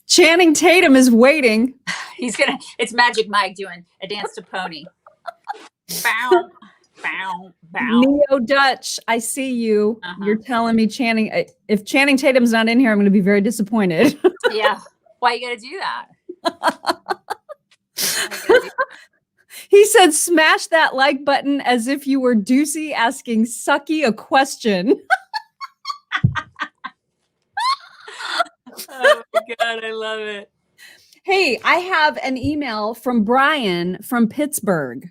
Channing Tatum is waiting. It's Magic Mike doing a dance to Pony. Bow, bow, bow. Neo Dutch, I see you. You're telling me Channing. If Channing Tatum's not in here, I'm going to be very disappointed. Yeah. Why you got to do that? He said, smash that like button as if you were Deucey asking Psaki a question. Oh my God, I love it. Hey, I have an email from Brian from Pittsburgh.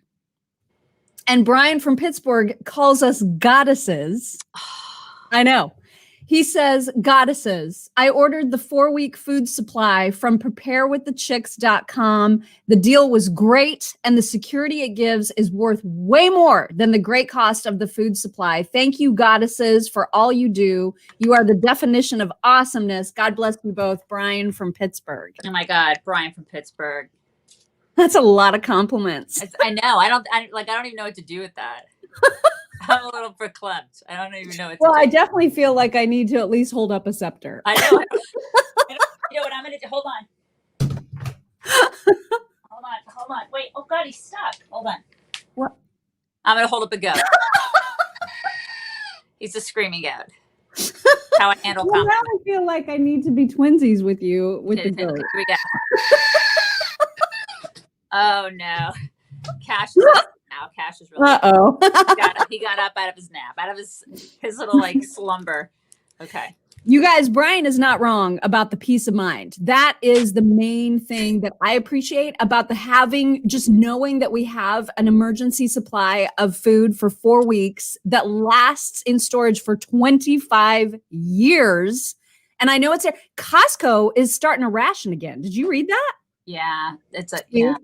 And Brian from Pittsburgh calls us goddesses. I know. He says, goddesses, I ordered the 4-week food supply from preparewiththechicks.com. The deal was great, and the security it gives is worth way more than the great cost of the food supply. Thank you, goddesses, for all you do. You are the definition of awesomeness. God bless you both. Brian from Pittsburgh. Oh my God, Brian from Pittsburgh. That's a lot of compliments. I know. I don't even know what to do with that. I'm a little verklempt. I don't even know what to do. Well, I definitely feel like I need to at least hold up a scepter. I know. You know what I'm going to do? Hold on. Hold on. Wait. Oh, God, he's stuck. Hold on. What? I'm going to hold up a goat. He's a screaming goat. How I handle well, now I feel like I need to be twinsies with you with the goat. Here we go. Oh, no. Cash is now. Cash is really he got up out of his nap, out of his little like slumber. Okay. You guys, Brian is not wrong about the peace of mind. That is the main thing that I appreciate about just knowing that we have an emergency supply of food for 4 weeks that lasts in storage for 25 years. And I know it's there. Costco is starting to ration again. Did you read that? Yeah. Yeah.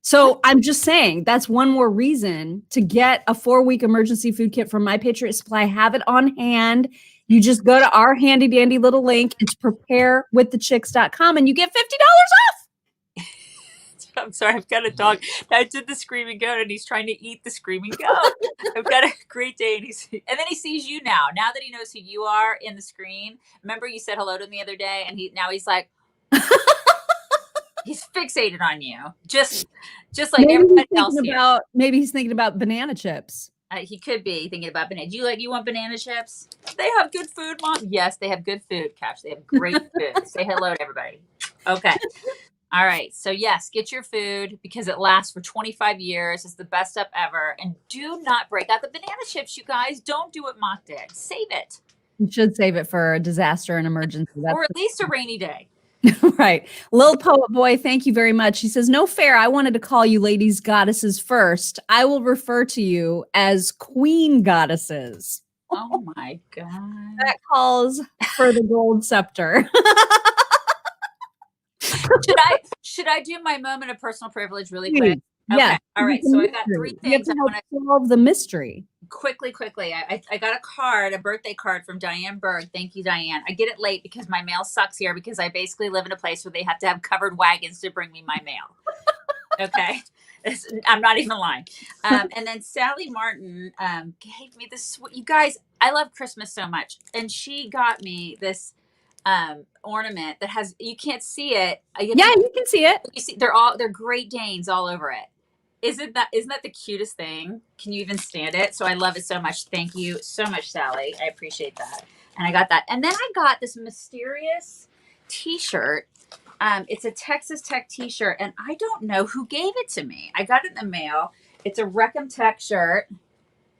So I'm just saying that's one more reason to get a 4-week emergency food kit from My Patriot Supply. Have it on hand. You just go to our handy dandy little link. It's preparewiththechicks.com and you get $50 off. I'm sorry. I've got a dog. I did the screaming goat and he's trying to eat the screaming goat. I've got a great day. And then he sees you now that he knows who you are in the screen. Remember you said hello to him the other day and he's like, he's fixated on you, just like maybe everybody else here. Maybe he's thinking about banana chips. He could be thinking about banana. You want banana chips? They have good food, Mom. Yes, they have good food, Cash. They have great food. Say hello to everybody. Okay. All right. So yes, get your food because it lasts for 25 years. It's the best stuff ever. And do not break out the banana chips, you guys. Don't do what Mock did. Save it. You should save it for a disaster and emergency. Or at least a rainy day. Right. Lil Poet Boy, thank you very much. He says, no fair. I wanted to call you ladies goddesses first. I will refer to you as queen goddesses. Oh my God. That calls for the gold scepter. Should I do my moment of personal privilege really quick? Okay. Yeah. All right. So I got 3 things. I want to solve the mystery. Quickly. I got a birthday card from Diane Berg. Thank you, Diane. I get it late because my mail sucks here because I basically live in a place where they have to have covered wagons to bring me my mail. Okay. I'm not even lying. And then Sally Martin gave me this. You guys, I love Christmas so much. And she got me this ornament that has, you can't see it. You can see it. You see, they're Great Danes all over it. Isn't that the cutest thing? Can you even stand it? So I love it so much. Thank you so much, Sally. I appreciate that. And I got that. And then I got this mysterious t-shirt. It's a Texas Tech t-shirt, and I don't know who gave it to me. I got it in the mail. It's a Reckham Tech shirt.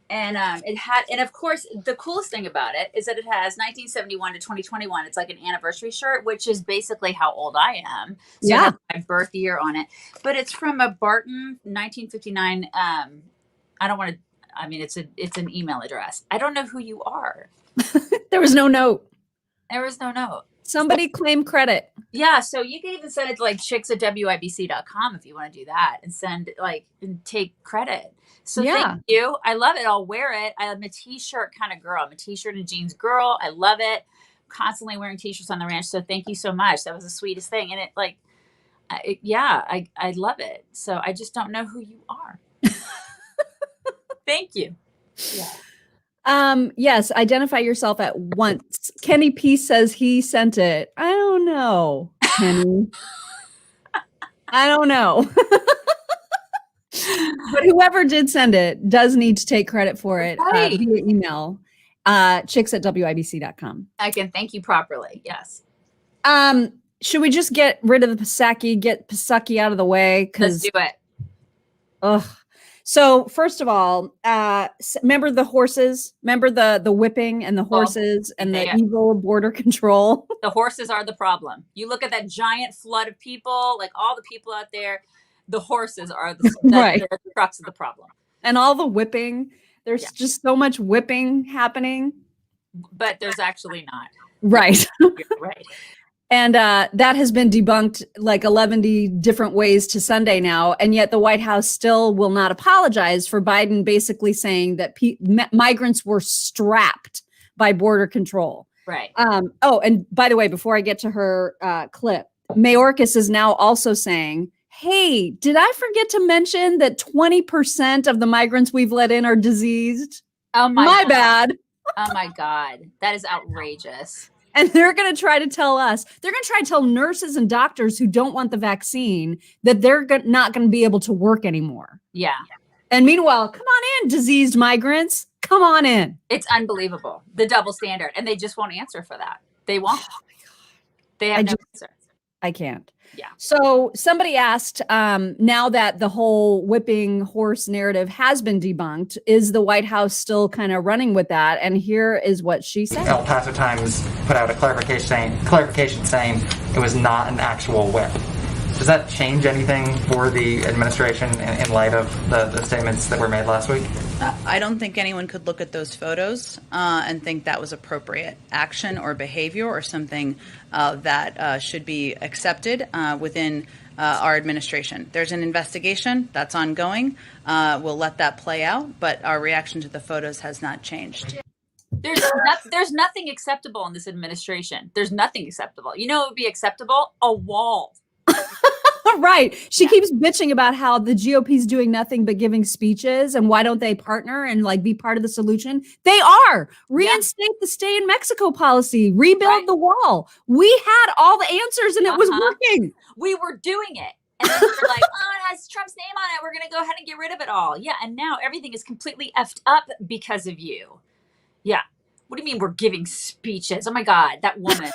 And and of course, the coolest thing about it is that it has 1971 to 2021. It's like an anniversary shirt, which is basically how old I am. So it has my birth year on it. But it's from a Barton 1959. It's an email address. I don't know who you are. There was no note. Somebody claim credit. Yeah, so you can even send it to like chicks@wibc.com if you want to do that and take credit. So thank you. I love it. I'll wear it. I'm a t-shirt kind of girl. I'm a t-shirt and jeans girl. I love it. Constantly wearing t-shirts on the ranch. So thank you so much. That was the sweetest thing. And I love it. So I just don't know who you are. Thank you. Yeah. Yes, identify yourself at once. Kenny P says he sent it. I don't know, Kenny. I don't know. But whoever did send it does need to take credit for it Right. via email, chicks@wibc.com. I can thank you properly. Yes. Should we just get rid of the Psaki, get Psaki out of the way? Let's do it. Ugh. So first of all, remember the horses? Remember the whipping and the horses and the evil border control? The horses are the problem. You look at that giant flood of people, like all the people out there, the horses are the Right. the crux of the problem. And all the whipping. There's just so much whipping happening. But there's actually not. Right. Right. And that has been debunked like 11 different ways to Sunday now. And yet the White House still will not apologize for Biden basically saying that migrants were strapped by border control. Right. Oh, and by the way, before I get to her clip, Mayorkas is now also saying, hey, did I forget to mention that 20% of the migrants we've let in are diseased? Oh, my bad. Oh, my God. That is outrageous. And they're going to try to tell us, they're going to try to tell nurses and doctors who don't want the vaccine that they're not going to be able to work anymore. Yeah. And meanwhile, come on in, diseased migrants. Come on in. It's unbelievable. The double standard. And they just won't answer for that. They won't. Oh my God. They have no answer. I can't. Yeah. So somebody asked, now that the whole whipping horse narrative has been debunked, is the White House still kind of running with that? And here is what she said. El Paso Times put out a clarification saying it was not an actual whip. Does that change anything for the administration in light of the statements that were made last week? I don't think anyone could look at those photos and think that was appropriate action or behavior or something that should be accepted within our administration. There's an investigation that's ongoing. We'll let that play out, but our reaction to the photos has not changed. There's nothing acceptable in this administration. There's nothing acceptable. You know what would be acceptable? A wall. Right. She keeps bitching about how the GOP is doing nothing but giving speeches and why don't they partner and like be part of the solution? They are. Reinstate the stay in Mexico policy, rebuild the wall. We had all the answers and it was working. We were doing it. And then we were like, oh, it has Trump's name on it. We're going to go ahead and get rid of it all. Yeah. And now everything is completely effed up because of you. Yeah. What do you mean we're giving speeches? Oh my God, that woman.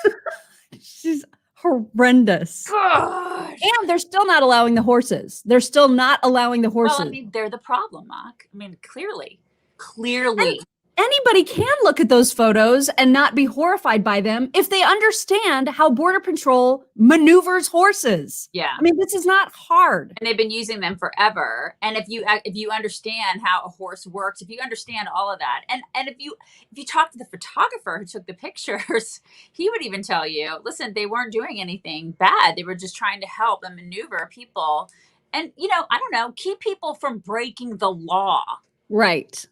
She's horrendous. Gosh. And they're still not allowing the horses. They're still not allowing the horses. Well, I mean, they're the problem, Mock. I mean, clearly. And anybody can look at those photos and not be horrified by them if they understand how Border Patrol maneuvers horses. Yeah. I mean, this is not hard. And they've been using them forever. And if you understand how a horse works, if you understand all of that, and if you talk to the photographer who took the pictures, he would even tell you, listen, they weren't doing anything bad. They were just trying to help and maneuver people. And, I don't know, keep people from breaking the law. Right.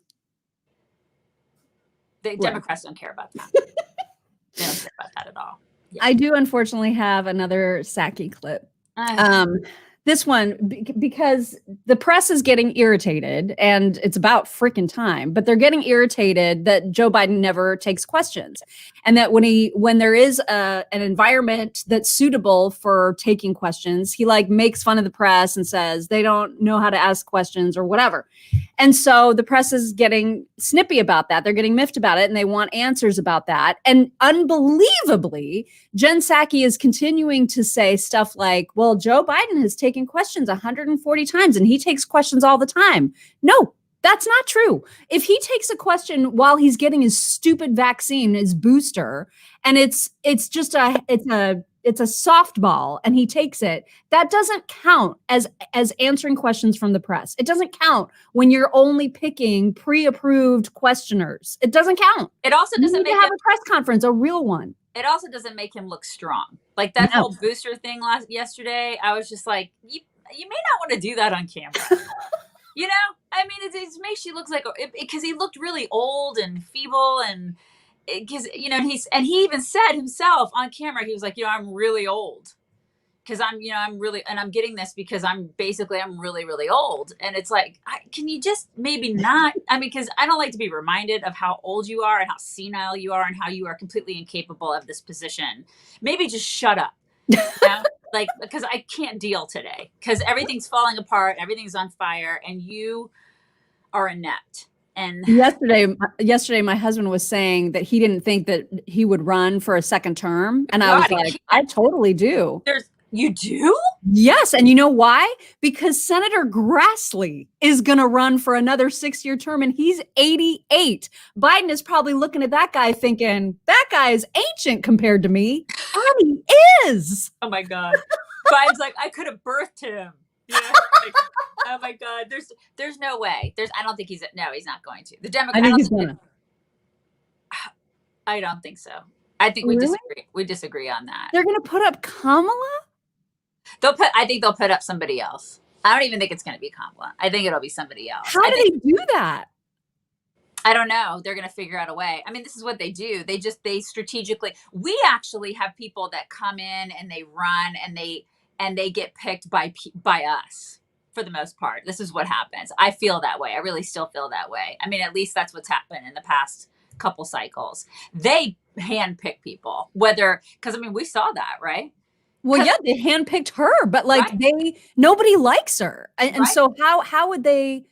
The Democrats don't care about that. They don't care about that at all. Yeah. I do unfortunately have another Psaki clip. This one, because the press is getting irritated and it's about freaking time, but they're getting irritated that Joe Biden never takes questions. And that when there is an environment that's suitable for taking questions, he like makes fun of the press and says they don't know how to ask questions or whatever. And so the press is getting snippy about that. They're getting miffed about it and they want answers about that. And unbelievably, Jen Psaki is continuing to say stuff like, well, Joe Biden has taken questions 140 times and he takes questions all the time. No, that's not true. If he takes a question while he's getting his stupid vaccine, his booster, and it's just a softball and he takes it, that doesn't count as answering questions from the press. It doesn't count when you're only picking pre-approved questioners. It doesn't count. It also doesn't have a press conference, a real one. It also doesn't make him look strong. Like that whole booster thing yesterday, I was just like, you may not want to do that on camera. I mean, it makes you look like, because he looked really old and feeble and because, and he even said himself on camera, he was like, I'm really old. because I'm really, and I'm getting this because I'm really, really old. And it's like, can you just maybe not? I mean, because I don't like to be reminded of how old you are and how senile you are and how you are completely incapable of this position. Maybe just shut up. You know? Like, because I can't deal today because everything's falling apart, everything's on fire, and you are inept. And yesterday, my husband was saying that he didn't think that he would run for a second term. And I was like, I totally do. You do? Yes. And you know why? Because Senator Grassley is going to run for another 6-year term and he's 88. Biden is probably looking at that guy thinking, that guy is ancient compared to me. And he is. Oh my God. Biden's like, I could have birthed him. Yeah. Like, oh my God. There's no way. I don't think he's not going to. The Democrats. I don't think so. I think we disagree. We disagree on that. They're going to put up Kamala? I think they'll put up somebody else. I don't even think it's going to be Kamala. I think it'll be somebody else. How do they do that? I don't know. They're going to figure out a way. I mean, this is what they do. They strategically, we actually have people that come in and they run and they get picked by us for the most part. This is what happens. I feel that way. I really still feel that way. I mean, at least that's what's happened in the past couple cycles. They handpick people, because I mean, we saw that, right? Well, yeah, they handpicked her, but like nobody likes her. And so how would they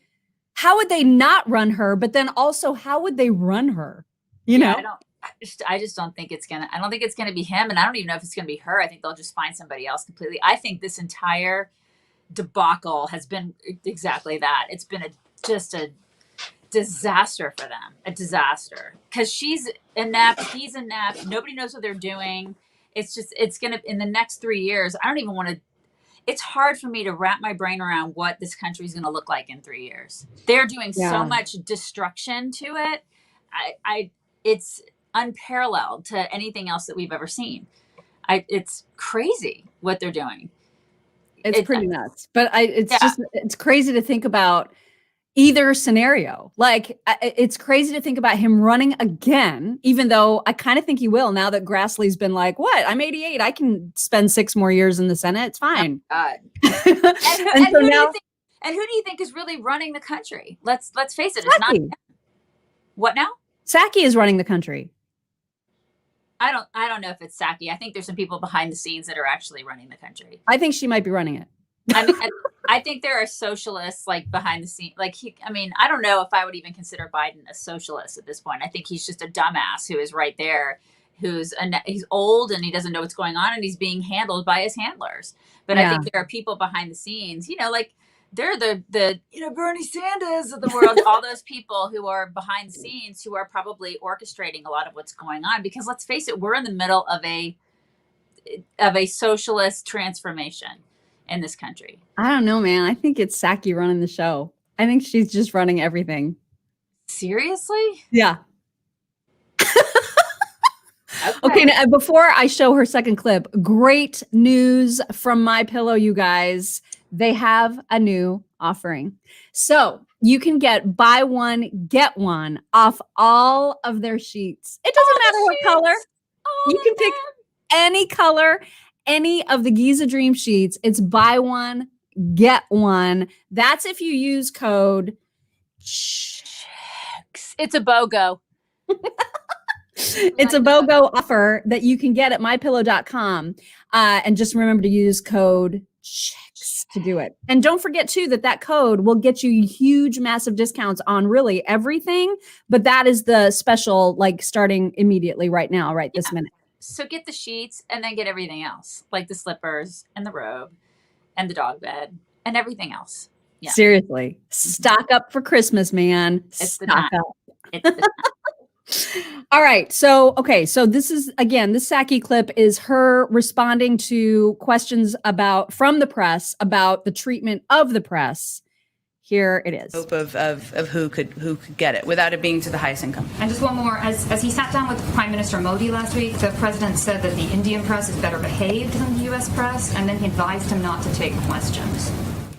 not run her? But then also, how would they run her? You know? I just don't think I don't think it's gonna be him. And I don't even know if it's gonna be her. I think they'll just find somebody else completely. I think this entire debacle has been exactly that. It's been just a disaster for them, a disaster. Because she's inept, he's inept, nobody knows what they're doing. It's going to, in the next 3 years, I don't even want to, it's hard for me to wrap my brain around what this country is going to look like in 3 years. They're doing so much destruction to it. It's unparalleled to anything else that we've ever seen. It's crazy what they're doing. It's pretty nuts, but it's crazy to think about either scenario. Like, it's crazy to think about him running again, even though I kind of think he will now that Grassley's been like, what? I'm 88. I can spend 6 more years in the Senate. It's fine. Oh, God. and who do you think is really running the country? Let's face it. It's not him. What now? Psaki is running the country. I don't know if it's Psaki. I think there's some people behind the scenes that are actually running the country. I think she might be running it. I mean, I think there are socialists like behind the scenes. Like I don't know if I would even consider Biden a socialist at this point. I think he's just a dumbass who is right there, he's old and he doesn't know what's going on and he's being handled by his handlers. But I think there are people behind the scenes, like they're the Bernie Sanders of the world, all those people who are behind the scenes who are probably orchestrating a lot of what's going on. Because let's face it, we're in the middle of a socialist transformation in this country. I don't know, man. I think it's Psaki running the show. I think she's just running everything. Seriously? Yeah. Okay, now, before I show her second clip, great news from MyPillow, you guys. They have a new offering. So you can get buy one, get one off all of their sheets. It doesn't matter what color. You can pick any color. Any of the Giza Dream sheets, it's buy one, get one. That's if you use code CHECKS. It's a BOGO. It's a BOGO offer that you can get at mypillow.com. And just remember to use code CHECKS to do it. And don't forget, too, that code will get you huge, massive discounts on really everything. But that is the special, like, starting immediately right now, right this minute. So get the sheets and then get everything else, like the slippers and the robe and the dog bed and everything else. Yeah. Seriously. Stock up for Christmas, man. Stock up. It's the time. All right. So this is, again, this Psaki clip is her responding to questions from the press about the treatment of the press. Here it is. Hope of who could get it without it being to the highest income. And just one more, as he sat down with Prime Minister Modi last week, the president said that the Indian press is better behaved than the U.S. press, and then he advised him not to take questions.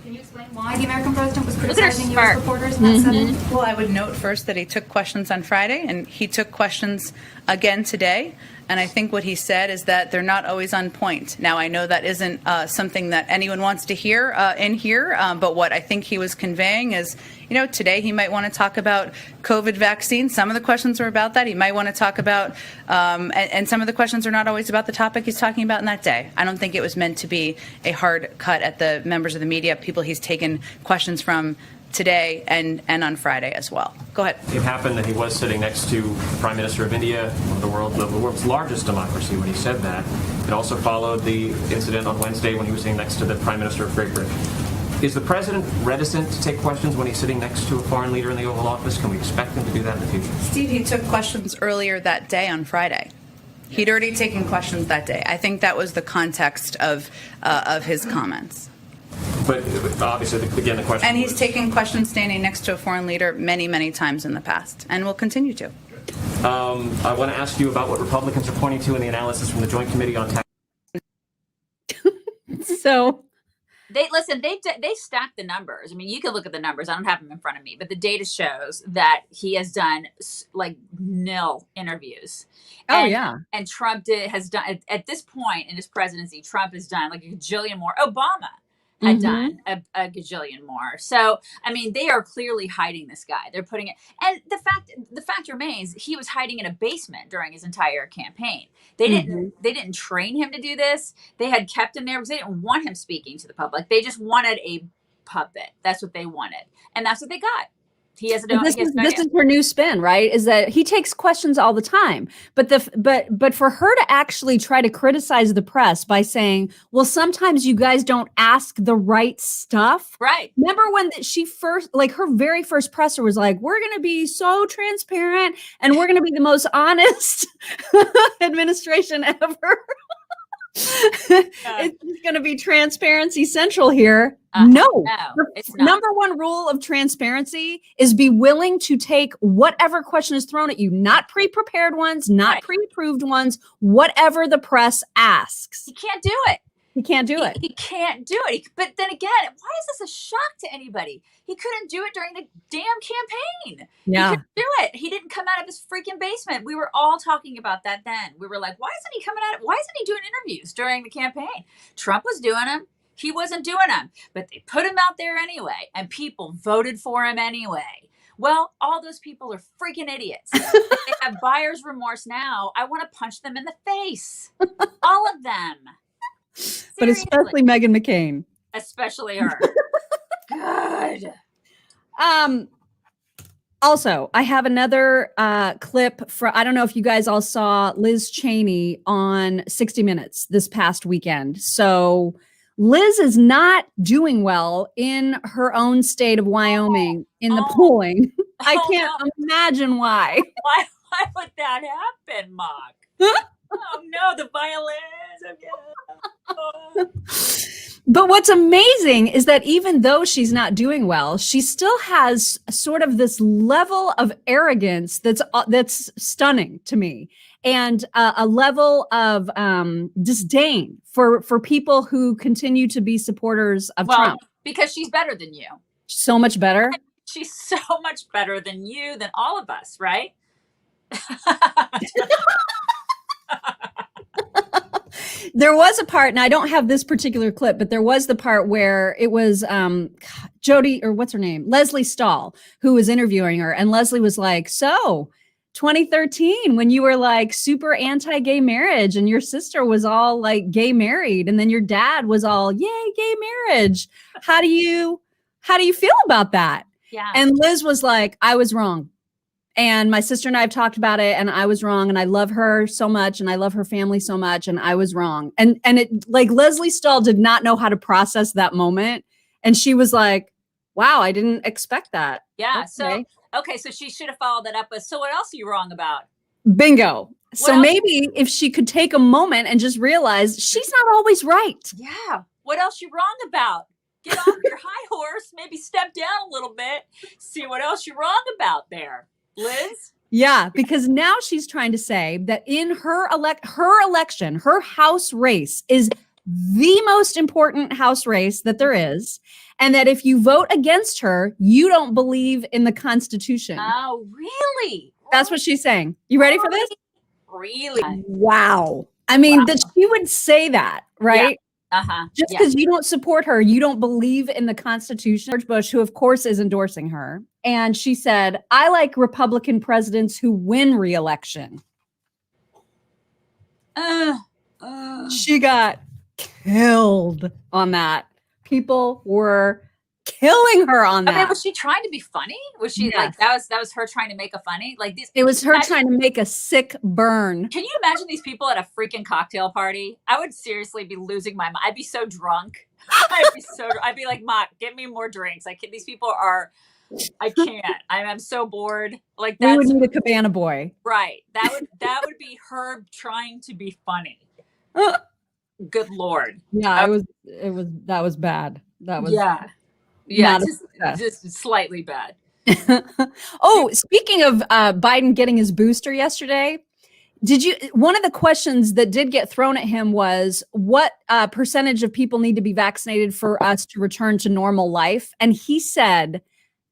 Can you explain why the American president was criticizing U.S. reporters in that setting? Well, I would note first that he took questions on Friday, and he took questions again today. And I think what he said is that they're not always on point. Now, I know that isn't something that anyone wants to hear in here, but what I think he was conveying is, today he might want to talk about COVID vaccines. Some of the questions are about that. He might want to talk about, and some of the questions are not always about the topic he's talking about in that day. I don't think it was meant to be a hard cut at the members of the media, people he's taken questions from today and on Friday as well. Go ahead. It happened that he was sitting next to the Prime Minister of India, one of the world's largest democracy, when he said that. It also followed the incident on Wednesday when he was sitting next to the Prime Minister of Great Britain. Is the president reticent to take questions when he's sitting next to a foreign leader in the Oval Office? Can we expect him to do that in the future? Steve, he took questions earlier that day on Friday. He'd already taken questions that day. I think that was the context of his comments. But obviously, again, the question. And he's taken questions standing next to a foreign leader many, many times in the past, and will continue to. I want to ask you about what Republicans are pointing to in the analysis from the Joint Committee on Tax. So They stacked the numbers. I mean, you can look at the numbers. I don't have them in front of me, but the data shows that he has done like nil interviews. And Trump has done at this point in his presidency. Trump has done like a gajillion more. Obama had done a gajillion more. So, I mean, they are clearly hiding this guy. They're putting it, and the fact remains, he was hiding in a basement during his entire campaign. They didn't train him to do this. They had kept him there because they didn't want him speaking to the public. They just wanted a puppet. That's what they wanted, and that's what they got. He has this is her new spin, right? Is that he takes questions all the time, but for her to actually try to criticize the press by saying, "Well, sometimes you guys don't ask the right stuff." Right. Remember when she first, like her very first presser was like, "We're going to be so transparent and we're going to be the most honest administration ever." It's going to be transparency central here. No, it's not. Number one rule of transparency is be willing to take whatever question is thrown at you, not pre-prepared ones, not pre-approved ones, whatever the press asks. He can't do it. He can't do it. He can't do it. But then again, why is this a shock to anybody? He couldn't do it during the damn campaign. Yeah. He couldn't do it. He didn't come out of his freaking basement. We were all talking about that then. We were like, why isn't he coming out? Why isn't he doing interviews during the campaign? Trump was doing them. He wasn't doing them. But they put him out there anyway. And people voted for him anyway. Well, all those people are freaking idiots. If they have buyer's remorse now, I want to punch them in the face. All of them. But especially Meghan McCain. Especially her. Good. Also, I have another clip for, I don't know if you guys all saw Liz Cheney on 60 Minutes this past weekend. So Liz is not doing well in her own state of Wyoming in the polling. I can't imagine why. Why would that happen, Mock? Oh no, the violins again. But what's amazing is that even though she's not doing well, she still has sort of this level of arrogance that's stunning to me, and a level of disdain for people who continue to be supporters of Trump. Because she's better than you. So much better. She's so much better than you, than all of us, right? There was a part, and I don't have this particular clip, but there was the part where it was Jody, or what's her name? Leslie Stahl, who was interviewing her. And Leslie was like, so 2013, when you were like super anti-gay marriage and your sister was all like gay married, and then your dad was all, yay, gay marriage. How do you feel about that? Yeah. And Liz was like, I was wrong. And my sister and I have talked about it, and I was wrong, and I love her so much, and I love her family so much, and I was wrong. And it, like, Leslie Stahl did not know how to process that moment. And she was like, wow, I didn't expect that. Yeah. Okay. So she should have followed that up with, so what else are you wrong about? Bingo. So maybe if she could take a moment and just realize she's not always right. Yeah. What else you wrong about? Get off your high horse, maybe step down a little bit, see what else you're wrong about there. Liz? Yeah, because now she's trying to say that in her election, her House race is the most important House race that there is, and that if you vote against her, you don't believe in the Constitution. Oh, really? That's what she's saying. You ready for this? really. Wow. I mean, that she would say that, right? Just Yeah. because you don't support her, you don't believe in the Constitution. George Bush, who of course is endorsing her, and she said, "I like Republican presidents who win re-election." She got killed on that. People were killing her on I mean, that. was she trying to be funny? Was she like Yes. that was her trying to make a funny? Like these It was her imagine- trying to make a sick burn. Can you imagine these people at a freaking cocktail party? I would seriously be losing my mind. I'd be so drunk. I'd be like, "Mock, get me more drinks." Like these people are I can't. I'm so bored. Like We would that's need a cabana boy. right. That would be her trying to be funny. Good Lord. Yeah, that was bad. That was Yeah, not a success. just slightly bad. Oh, speaking of Biden getting his booster yesterday, one of the questions that did get thrown at him was what percentage of people need to be vaccinated for us to return to normal life? And he said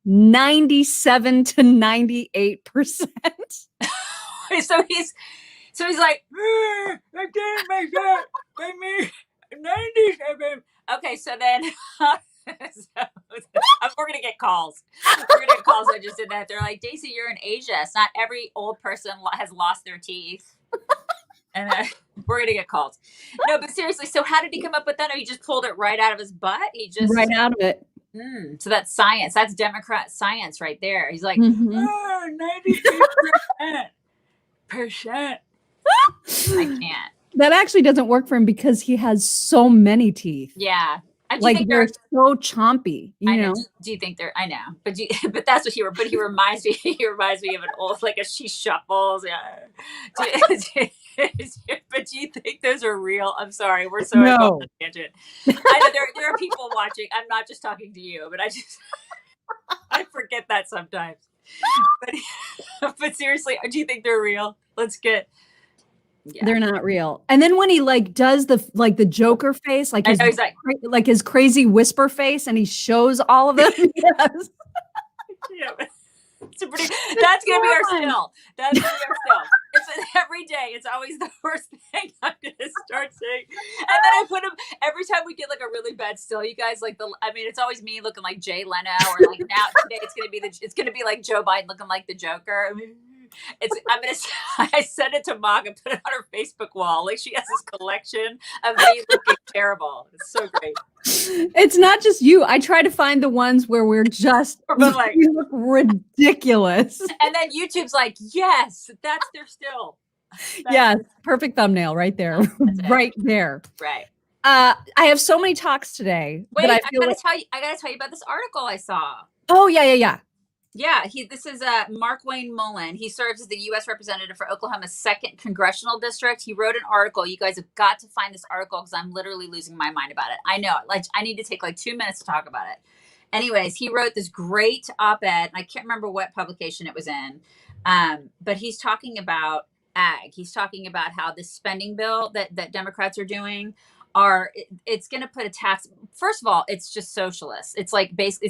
97 to 98%. So he's like, I didn't make that. I mean, 97. Okay, so then we're gonna get calls. We're gonna get calls. I just did that. They're like, Daisy, you're in Asia. It's not every old person has lost their teeth. And we're gonna get calls. No, but seriously, so how did he come up with that? Or he just pulled it right out of his butt? He just Right out of it. So that's science. That's Democrat science right there. He's like, Mhm. 92%. I can't. That actually doesn't work for him because he has so many teeth. Yeah. Do you Like think they're so chompy, I you know. know. Do you think they're? I know, but but that's what but he reminds me. He reminds me of an old, like she shuffles. Yeah. But do you think those are real? I'm sorry, we're so No. on a tangent. I know there are people watching. I'm not just talking to you, but I forget that sometimes. But seriously, do you think they're real? Let's get. Yeah. They're not real. And then when he like does the Joker face, like I his, know, he's like his crazy whisper face, and he shows all of them. Yes. Yeah, that's gonna be our still. That's gonna be our still. It's every day. It's always the worst thing I'm gonna start saying. And then I put him every time we get like a really bad still. You guys it's always me looking like Jay Leno, or like now today it's gonna be like Joe Biden looking like the Joker. I sent it to Mog and put it on her Facebook wall. Like she has this collection of me looking terrible. It's so great. It's not just you. I try to find the ones where we're just like, we look ridiculous. And then YouTube's like, yes, that's their still. Yes, perfect thumbnail right there. Right there. Right. I have so many talks today. Wait, that I gotta tell you about this article I saw. Oh, yeah. Yeah, this is Mark Wayne Mullen. He serves as the U.S. representative for Oklahoma's 2nd congressional district. He wrote an article. You guys have got to find this article because I'm literally losing my mind about it. I know, like I need to take like 2 minutes to talk about it. Anyways, he wrote this great op-ed, and I can't remember what publication it was in, but he's talking about ag. He's talking about how this spending bill that Democrats are doing it's going to put a tax. First of all, it's just socialist. It's like basically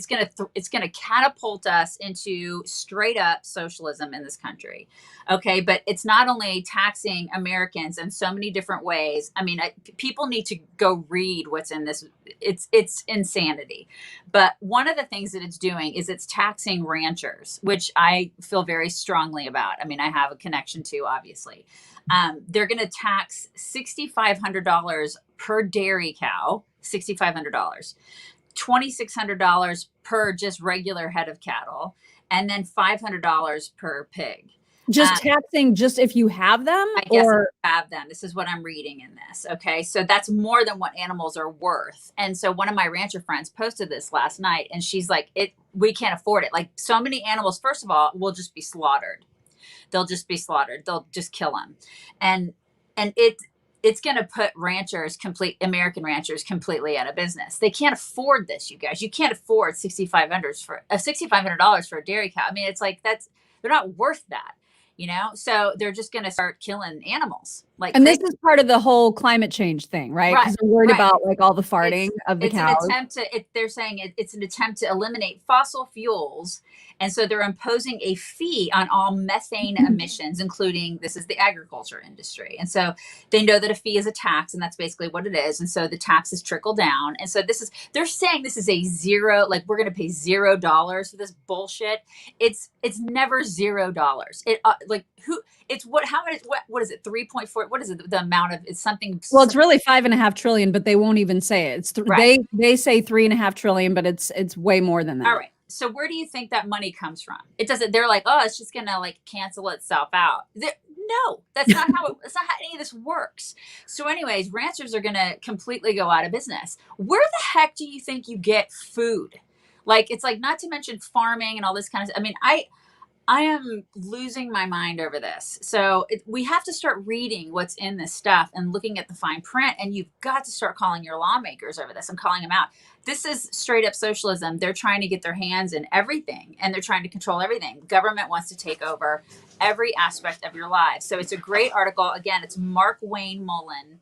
it's going to catapult us into straight up socialism in this country. Okay. But it's not only taxing Americans in so many different ways. I mean, people need to go read what's in this. It's insanity. But one of the things that it's doing is it's taxing ranchers, which I feel very strongly about. I mean, I have a connection to, obviously. They're going to tax $6,500 per dairy cow, $6,500, $2,600 per just regular head of cattle, and then $500 per pig. Just taxing just if you have them? I guess if you have them. This is what I'm reading in this. Okay. So that's more than what animals are worth. And so one of my rancher friends posted this last night, and she's like, we can't afford it. Like so many animals, first of all, will just be slaughtered. They'll just be slaughtered. They'll just kill them. And it's going to put American ranchers completely out of business. They can't afford this, you guys. You can't afford $6,500 for a dairy cow. I mean, it's like they're not worth that, you know? So they're just going to start killing animals Like, And this is part of the whole climate change thing, right? Because they're worried about like all the farting of the cows. An attempt to. They're saying it's an attempt to eliminate fossil fuels, and so they're imposing a fee on all methane emissions, including this is the agriculture industry. And so they know that a fee is a tax, and that's basically what it is. And so the taxes trickle down. And so they're saying this is a zero, like we're going to pay $0 for this bullshit. It's never $0. It's how much, what is it? 3.4. What is it? The amount of, it's something. Well, it's really 5.5 trillion, but they won't even say it. It's they say 3.5 trillion, but it's way more than that. All right. So where do you think that money comes from? It doesn't. They're like, oh, it's just gonna like cancel itself out. No, that's not how. That's not how any of this works. So, anyways, ranchers are gonna completely go out of business. Where the heck do you think you get food? Like, it's like, not to mention farming and all this kind of stuff. I mean, I am losing my mind over this. So we have to start reading what's in this stuff and looking at the fine print. And you've got to start calling your lawmakers over this and calling them out. This is straight up socialism. They're trying to get their hands in everything, and they're trying to control everything. Government wants to take over every aspect of your lives. So it's a great article. Again, it's Mark Wayne Mullen.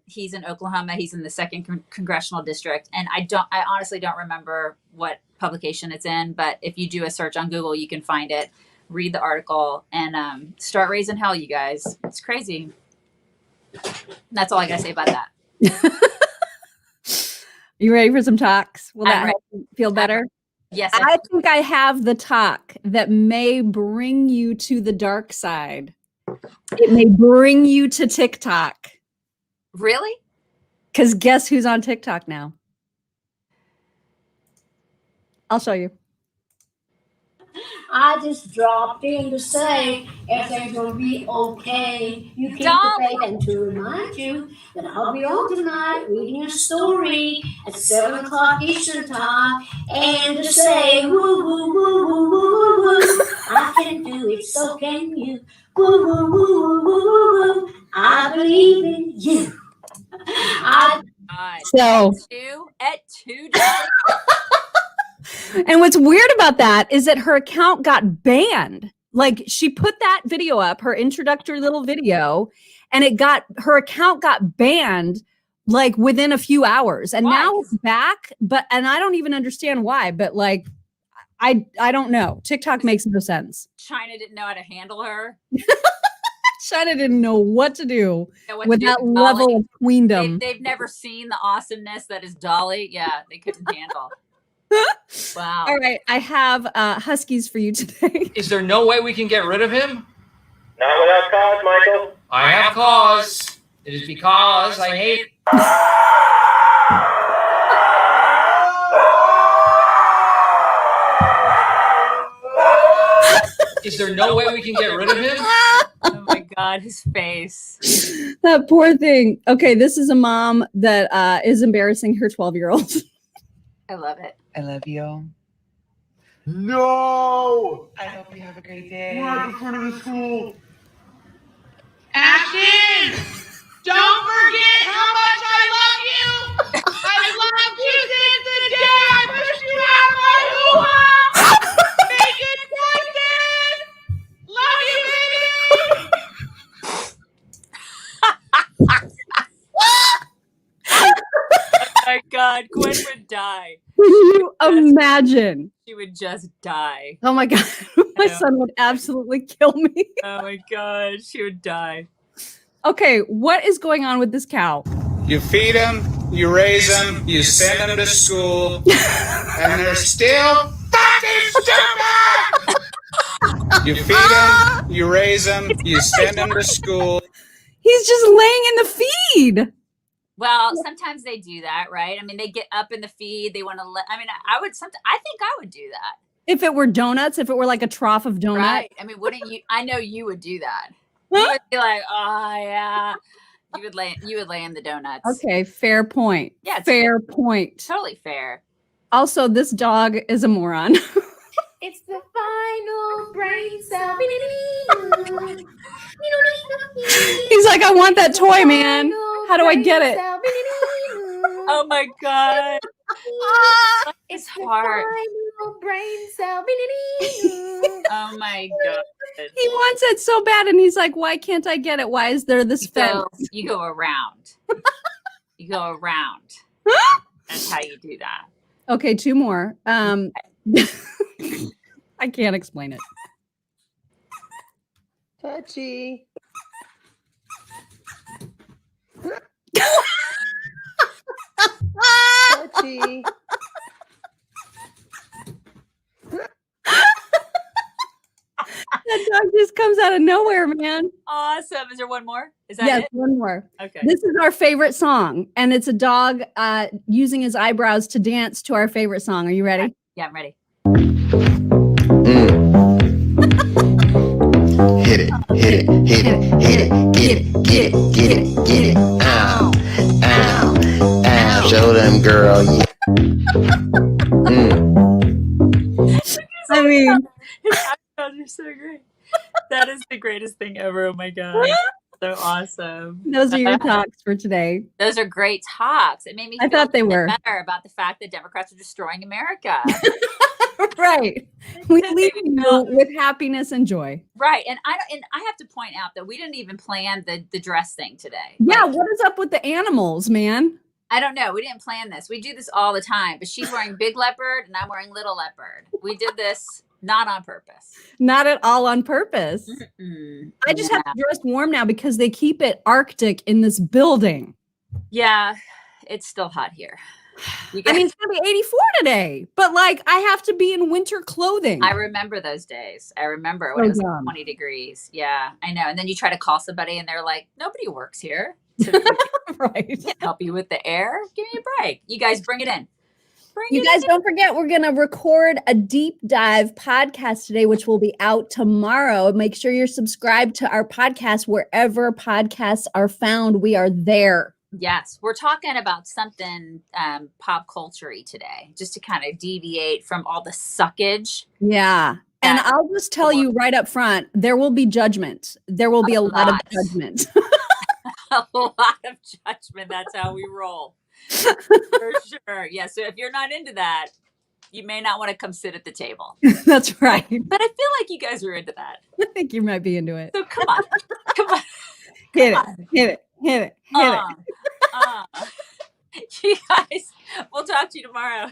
He's in Oklahoma. He's in the 2nd congressional district. And I honestly don't remember what publication it's in, but if you do a search on Google, you can find it, read the article, and start raising hell, you guys. It's crazy. That's all I gotta say about that. You ready for some talks? Will that help you feel better? Yes. I think I have the talk that may bring you to the dark side. It may bring you to TikTok. Really? Because guess who's on TikTok now? I'll show you. I just dropped in to say everything's going to be okay. You keep the faith, and to remind you that I'll be on tonight reading a story at 7 o'clock Eastern time, and to say, woo, woo, woo, woo, woo, woo, woo. I can do it, so can you. Woo, woo, woo, woo, woo, woo. I believe in you. So at two. And what's weird about that is that her account got banned. Like, she put that video up, her introductory little video, and her account got banned like within a few hours. And now it's back, and I don't even understand why, but like, I don't know. TikTok makes no sense. China didn't know how to handle her. China didn't know what to do with that level of queendom. They've never seen the awesomeness that is Dolly. Yeah, they couldn't handle. Wow. All right, I have Huskies for you today. Is there no way we can get rid of him? Not without cause, Michael. I have cause. It is because I hate... Is there no way we can get rid of him? Oh my God, his face. That poor thing. Okay, this is a mom that is embarrassing her 12-year-old. I love it. I love you. No! I hope you have a great day. We're at the front of the school. Ashton! Don't forget how much I love you! I loved you since the day I pushed you out of my hoo-ha! Make good choices! Love you, baby! Oh my God, Gwen would die. Can you imagine? She would just die. Oh my God, my son would absolutely kill me. Oh my God, she would die. Okay, what is going on with this cow? You feed them, you raise them, you send them to school, and they're still fucking stupid! You feed them, you raise them, you send them to school. He's just laying in the feed. Well, sometimes they do that, right? I mean, they get up in the feed. They want to I think I would do that. If it were donuts, if it were like a trough of donut. Right. I mean, wouldn't you? I know you would do that. You would be like, oh yeah. You would lay in the donuts. Okay, fair point. Yeah, fair point. Totally fair. Also, this dog is a moron. It's the final brain cell. He's like, I want that toy, man. How do I get it? Oh my God. It's hard. little brain cell. Oh my god. He wants it so bad, and he's like, "Why can't I get it? Why is there this fence?" You go around. You go around. That's how you do that. Okay, 2 more. I can't explain it. Touchy. Touchy. That dog just comes out of nowhere, man. Awesome. Is there one more? Is that Yes, it? one more. Okay. This is our favorite song, and it's a dog using his eyebrows to dance to our favorite song. Are you ready? Yeah, I'm ready. Hit it, hit it, hit it, hit it, get it, get it, get it, get it. Ow, ow, ow. Show them, girl. Yeah. I mean, His eyebrows are so great. That is the greatest thing ever. Oh my god. So awesome. those are your talks for today. Those are great talks. It made me I feel thought they were. better about the fact that Democrats are destroying America. Right. We leave you with happiness and joy. Right. And I have to point out that we didn't even plan the dress thing today. Yeah, Like, what is up with the animals, man? I don't know. We didn't plan this. We do this all the time. But she's wearing big leopard and I'm wearing little leopard. We did this not on purpose. Not at all on purpose. I just have to dress warm now because they keep it Arctic in this building. Yeah, it's still hot here. I mean, it's going to be 84 today, but like I have to be in winter clothing. I remember those days. I remember when it was like 20 degrees. Yeah, I know. And then you try to call somebody and they're like, nobody works here. Right. Can't help you with the air. Give me a break. You guys bring it in. You guys don't forget, we're going to record a deep dive podcast today, which will be out tomorrow. Make sure you're subscribed to our podcast wherever podcasts are found. We are there. Yes, we're talking about something pop culture-y today, just to kind of deviate from all the suckage. Yeah. And I'll just tell you right up front, there will be judgment. There will be a lot of judgment. A lot of judgment. That's how we roll. For sure. Yeah. So if you're not into that, you may not want to come sit at the table. That's right. But I feel like you guys are into that. I think you might be into it. So come on. Come on. Hit it. Hit it. Hit it. Hit it. You guys, we'll talk to you tomorrow.